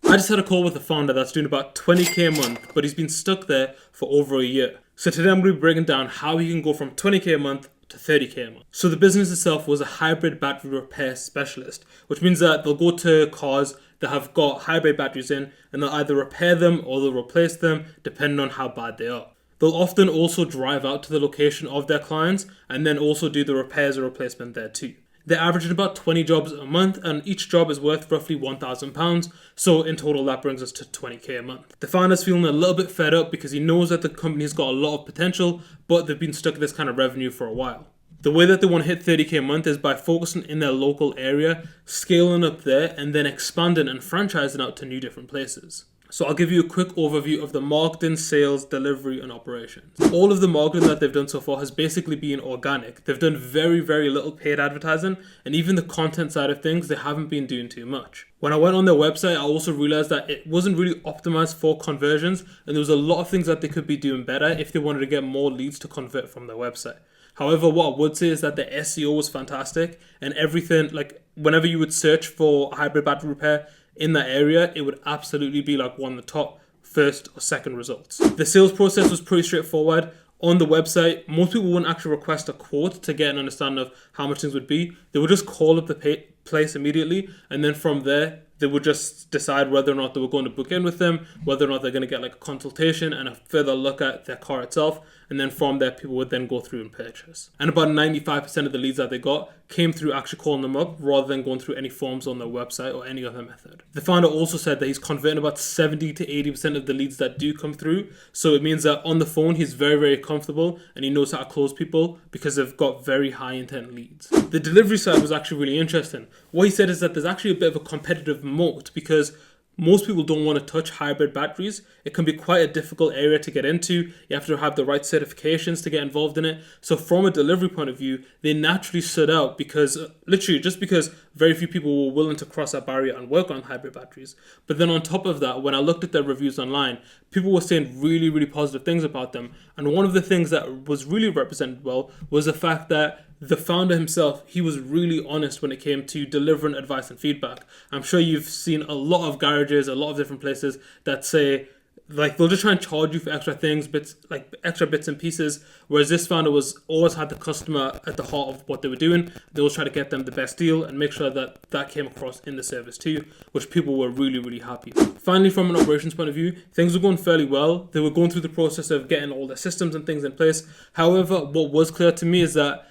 I just had a call with a founder that's doing about 20k a month, but he's been stuck there for over a year. So today I'm going to be breaking down how he can go from 20k a month to 30k a month. So the business itself was a hybrid battery repair specialist, which means that they'll go to cars that have got hybrid batteries in and they'll either repair them or they'll replace them depending on how bad they are. They'll often also drive out to the location of their clients and then also do the repairs or replacement there too. They're averaging about 20 jobs a month and each job is worth roughly £1,000. So in total that brings us to 20k a month. The founder's feeling a little bit fed up because he knows that the company's got a lot of potential, but they've been stuck at this kind of revenue for a while. The way that they want to hit 30k a month is by focusing in their local area, scaling up there, and then expanding and franchising out to new different places. So I'll give you a quick overview of the marketing, sales, delivery, and operations. All of the marketing that they've done so far has basically been organic. They've done very, very little paid advertising, and even the content side of things, they haven't been doing too much. When I went on their website, I also realized that it wasn't really optimized for conversions, and there was a lot of things that they could be doing better if they wanted to get more leads to convert from their website. However, what I would say is that the SEO was fantastic, and everything, like whenever you would search for hybrid battery repair in that area, it would absolutely be like one of the top first or second results. The sales process was pretty straightforward. On the website, most people wouldn't actually request a quote to get an understanding of how much things would be. They would just call up the place immediately, and then from there, they would just decide whether or not they were going to book in with them, whether or not they're going to get like a consultation and a further look at their car itself. And then from there, people would then go through and purchase. And about 95% of the leads that they got came through actually calling them up rather than going through any forms on their website or any other method. The founder also said that he's converting about 70 to 80% of the leads that do come through. So it means that on the phone, he's very, very comfortable and he knows how to close people because they've got very high intent leads. The delivery side was actually really interesting. What he said is that there's actually a bit of a competitive moat because most people don't want to touch hybrid batteries. It can be quite a difficult area to get into. You have to have the right certifications to get involved in it. So from a delivery point of view, they naturally stood out because literally just because very few people were willing to cross that barrier and work on hybrid batteries. But then on top of that, when I looked at their reviews online, people were saying really, really positive things about them. And one of the things that was really represented well was the fact that the founder himself, he was really honest when it came to delivering advice and feedback. I'm sure you've seen a lot of garages, a lot of different places that say, like, they'll just try and charge you for extra things, extra bits and pieces. Whereas this founder always had the customer at the heart of what they were doing. They always try to get them the best deal and make sure that that came across in the service too, which people were really, really happy with. Finally, from an operations point of view, things were going fairly well. They were going through the process of getting all their systems and things in place. However, what was clear to me is that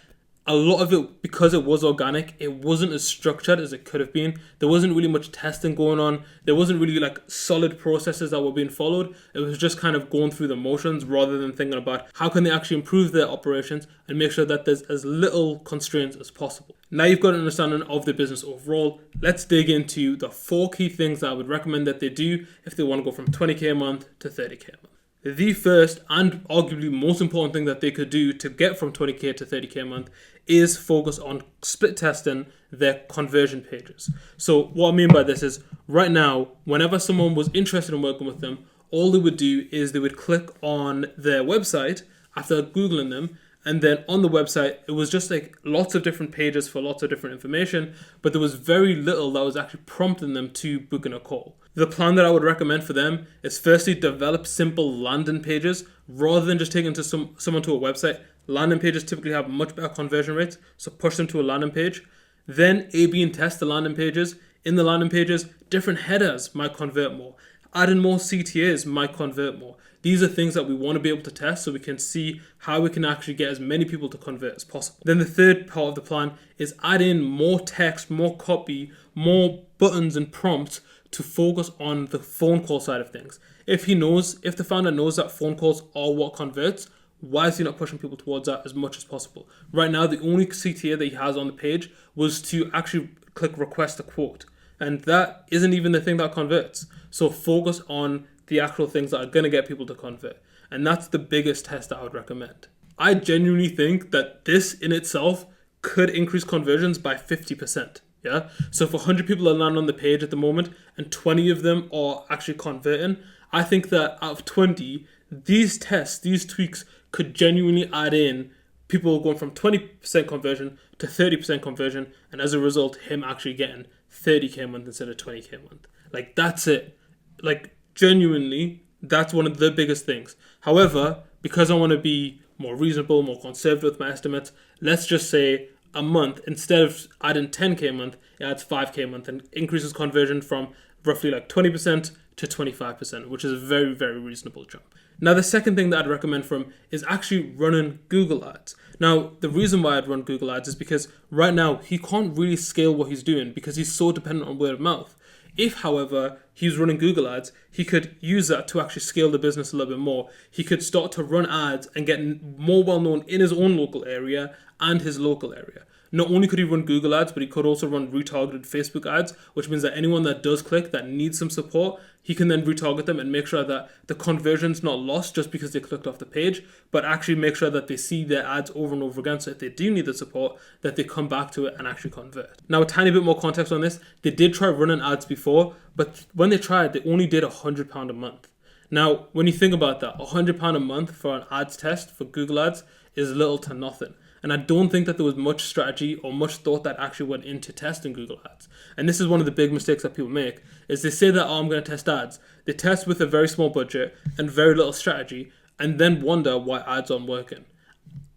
a lot of it, because it was organic, it wasn't as structured as it could have been. There wasn't really much testing going on. There wasn't really like solid processes that were being followed. It was just kind of going through the motions rather than thinking about how can they actually improve their operations and make sure that there's as little constraints as possible. Now you've got an understanding of the business overall. Let's dig into the 4 key things that I would recommend that they do if they want to go from 20k a month to 30k a month. The first and arguably most important thing that they could do to get from 20k to 30k a month is focus on split testing their conversion pages. So what I mean by this is right now, whenever someone was interested in working with them, all they would do is they would click on their website after Googling them. And then on the website, it was just like lots of different pages for lots of different information, but there was very little that was actually prompting them to book in a call. The plan that I would recommend for them is firstly develop simple landing pages rather than just taking to someone to a website. Landing pages typically have much better conversion rates, so push them to a landing page. Then A/B and test the landing pages. In the landing pages, different headers might convert more. Adding more CTAs might convert more. These are things that we want to be able to test so we can see how we can actually get as many people to convert as possible. Then the third part of the plan is add in more text, more copy, more buttons and prompts to focus on the phone call side of things. If the founder knows that phone calls are what converts, why is he not pushing people towards that as much as possible? Right now, the only CTA that he has on the page was to actually click request a quote. And that isn't even the thing that converts. So focus on the actual things that are going to get people to convert. And that's the biggest test that I would recommend. I genuinely think that this in itself could increase conversions by 50%. Yeah. So if 100 people are landing on the page at the moment and 20 of them are actually converting, I think that out of 20, these tests, these tweaks could genuinely add in people going from 20% conversion to 30% conversion. And as a result, him actually getting 30k a month instead of 20k a month. Like, that's it. Like, genuinely, that's one of the biggest things. However, because I want to be more reasonable, more conservative with my estimates, let's just say a month, instead of adding 10k a month, it adds 5k a month and increases conversion from roughly like 20% to 25%, which is a very, very reasonable jump. Now, the second thing that I'd recommend from is actually running Google Ads. Now, the reason why I'd run Google Ads is because right now he can't really scale what he's doing because he's so dependent on word of mouth. If, however, he's running Google Ads, he could use that to actually scale the business a little bit more. He could start to run ads and get more well-known in his own local area and his local area. Not only could he run Google Ads, but he could also run retargeted Facebook ads, which means that anyone that does click that needs some support, he can then retarget them and make sure that the conversion's not lost just because they clicked off the page, but actually make sure that they see their ads over and over again. So if they do need the support, that they come back to it and actually convert. Now, a tiny bit more context on this. They did try running ads before, but when they tried, they only did £100 a month. Now, when you think about that, £100 a month for an ads test for Google Ads is little to nothing. And I don't think that there was much strategy or much thought that actually went into testing Google Ads. And this is one of the big mistakes that people make, is they say that, oh, I'm going to test ads. They test with a very small budget and very little strategy and then wonder why ads aren't working.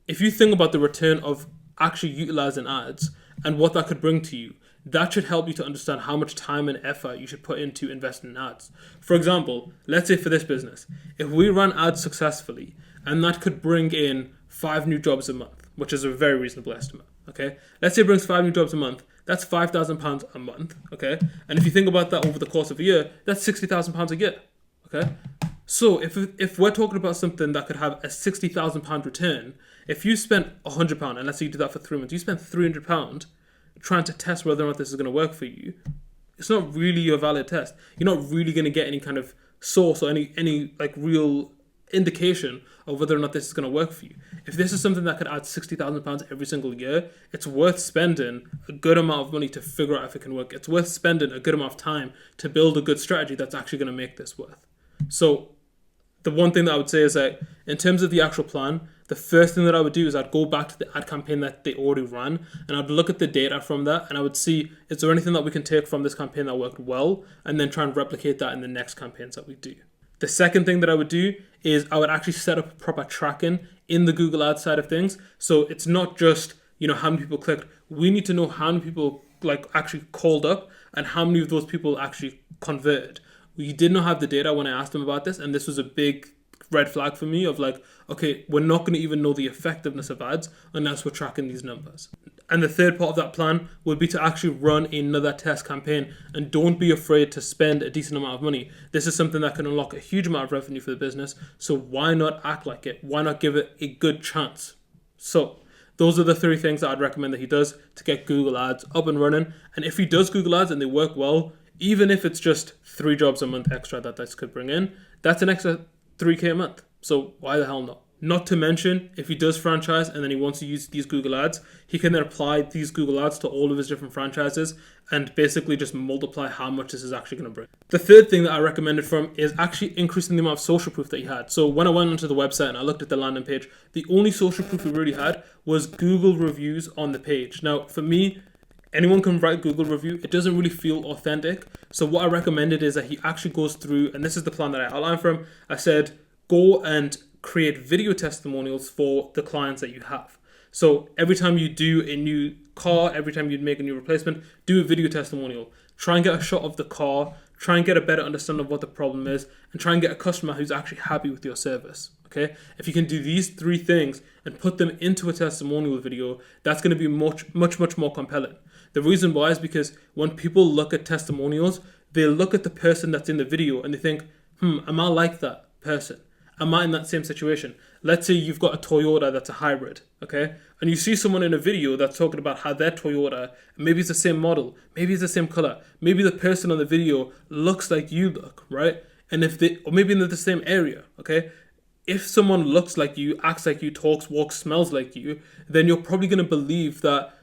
If you think about the return of actually utilizing ads and what that could bring to you, that should help you to understand how much time and effort you should put into investing in ads. For example, let's say for this business, if we run ads successfully and that could bring in 5 new jobs a month, which is a very reasonable estimate, okay? Let's say it brings 5 new jobs a month. That's £5,000 a month, okay? And if you think about that over the course of a year, that's £60,000 a year, okay? So if we're talking about something that could have a £60,000 return, if you spent £100, and let's say you do that for 3 months, you spent £300 trying to test whether or not this is going to work for you, it's not really a valid test. You're not really going to get any kind of source or any like real indication of whether or not this is going to work for you. If this is something that could add £60,000 every single year, it's worth spending a good amount of money to figure out if it can work. It's worth spending a good amount of time to build a good strategy that's actually going to make this worth. So the one thing that I would say is that in terms of the actual plan, the first thing that I would do is I'd go back to the ad campaign that they already ran and I'd look at the data from that and I would see, is there anything that we can take from this campaign that worked well, and then try and replicate that in the next campaigns that we do. The second thing that I would do is I would actually set up proper tracking in the Google Ads side of things. So it's not just, how many people clicked. We need to know how many people actually called up and how many of those people actually converted. We did not have the data when I asked them about this, and this was a big red flag for me of okay, we're not going to even know the effectiveness of ads unless we're tracking these numbers. And the third part of that plan would be to actually run another test campaign, and don't be afraid to spend a decent amount of money. This is something that can unlock a huge amount of revenue for the business. So why not act like it? Why not give it a good chance? So those are the 3 things that I'd recommend that he does to get Google Ads up and running. And if he does Google Ads and they work well, even if it's just 3 jobs a month extra that this could bring in, that's an extra 3k a month. So why the hell not? Not to mention, if he does franchise and then he wants to use these Google Ads, he can then apply these Google Ads to all of his different franchises and basically just multiply how much this is actually going to bring. The third thing that I recommended from is actually increasing the amount of social proof that he had. So when I went onto the website and I looked at the landing page, the only social proof he really had was Google reviews on the page. Now, for me, anyone can write Google review. It doesn't really feel authentic. So what I recommended is that he actually goes through, and this is the plan that I outlined for him. I said, go and create video testimonials for the clients that you have. So every time you do a new car, every time you make a new replacement, do a video testimonial. Try and get a shot of the car, try and get a better understanding of what the problem is, and try and get a customer who's actually happy with your service. Okay? If you can do these 3 things and put them into a testimonial video, that's going to be much more compelling. The reason why is because when people look at testimonials, they look at the person that's in the video and they think, am I like that person? Am I in that same situation? Let's say you've got a Toyota that's a hybrid, okay? And you see someone in a video that's talking about how their Toyota, maybe it's the same model, maybe it's the same color, maybe the person on the video looks like you look, right? And or maybe in the same area, okay? If someone looks like you, acts like you, talks, walks, smells like you, then you're probably going to believe that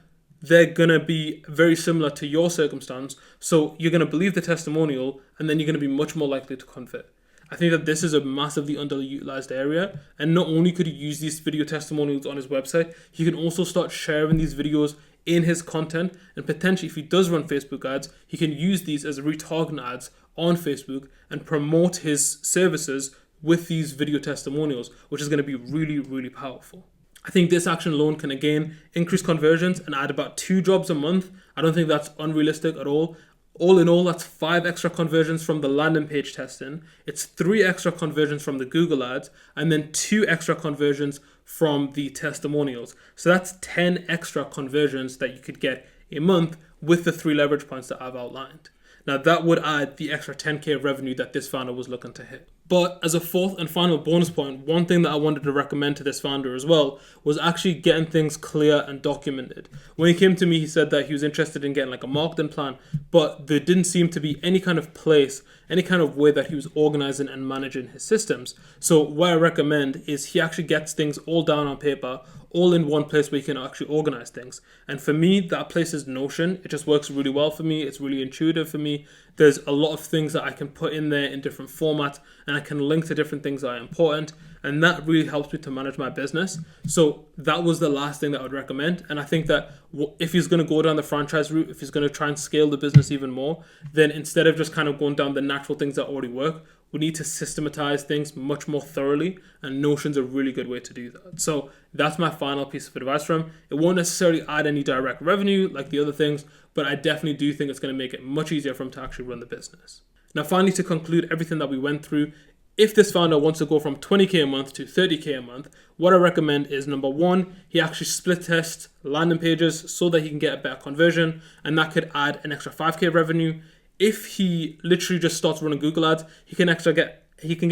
they're going to be very similar to your circumstance. So you're going to believe the testimonial, and then you're going to be much more likely to convert. I think that this is a massively underutilized area, and not only could he use these video testimonials on his website, he can also start sharing these videos in his content, and potentially if he does run Facebook ads, he can use these as retargeting ads on Facebook and promote his services with these video testimonials, which is going to be really, really powerful. I think this action alone can again increase conversions and add about 2 jobs a month. I don't think that's unrealistic at all. All in all, that's 5 extra conversions from the landing page testing. It's 3 extra conversions from the Google ads, and then 2 extra conversions from the testimonials. So that's 10 extra conversions that you could get a month with the 3 leverage points that I've outlined. Now that would add the extra 10K revenue that this founder was looking to hit. But as a fourth and final bonus point, one thing that I wanted to recommend to this founder as well was actually getting things clear and documented. When he came to me, he said that he was interested in getting like a marketing plan, but there didn't seem to be any kind of place, any kind of way that he was organizing and managing his systems. So what I recommend is he actually gets things all down on paper, all in one place where you can actually organize things. And for me, that place is Notion. It just works really well for me. It's really intuitive for me. There's a lot of things that I can put in there in different formats, and I can link to different things that are important. And that really helps me to manage my business. So that was the last thing that I would recommend. And I think that if he's going to go down the franchise route, if he's going to try and scale the business even more, then instead of just kind of going down the natural things that already work, we need to systematize things much more thoroughly, and Notion's a really good way to do that. So that's my final piece of advice from him. It won't necessarily add any direct revenue like the other things, but I definitely do think it's going to make it much easier for him to actually run the business. Now, finally, to conclude everything that we went through, if this founder wants to go from 20K a month to 30K a month, what I recommend is number 1, he actually split tests landing pages so that he can get a better conversion, and that could add an extra 5K revenue. If he literally just starts running Google ads, he can get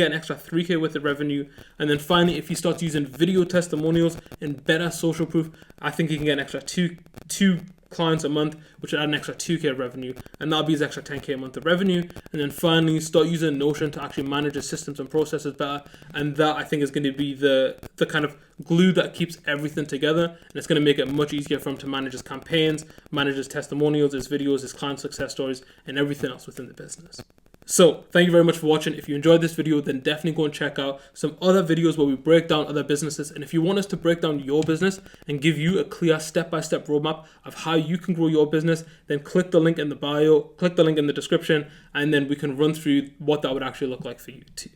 an extra 3K worth of revenue. And then finally, if he starts using video testimonials and better social proof, I think he can get an extra two clients a month, which would add an extra 2K revenue, and that'll be his extra 10K a month of revenue. And then finally, start using Notion to actually manage his systems and processes better, and that I think is going to be the kind of glue that keeps everything together, and it's going to make it much easier for him to manage his campaigns, manage his testimonials, his videos, his client success stories, and everything else within the business. So thank you very much for watching. If you enjoyed this video, then definitely go and check out some other videos where we break down other businesses. And if you want us to break down your business and give you a clear step-by-step roadmap of how you can grow your business, then click the link in the bio, click the link in the description, and then we can run through what that would actually look like for you too.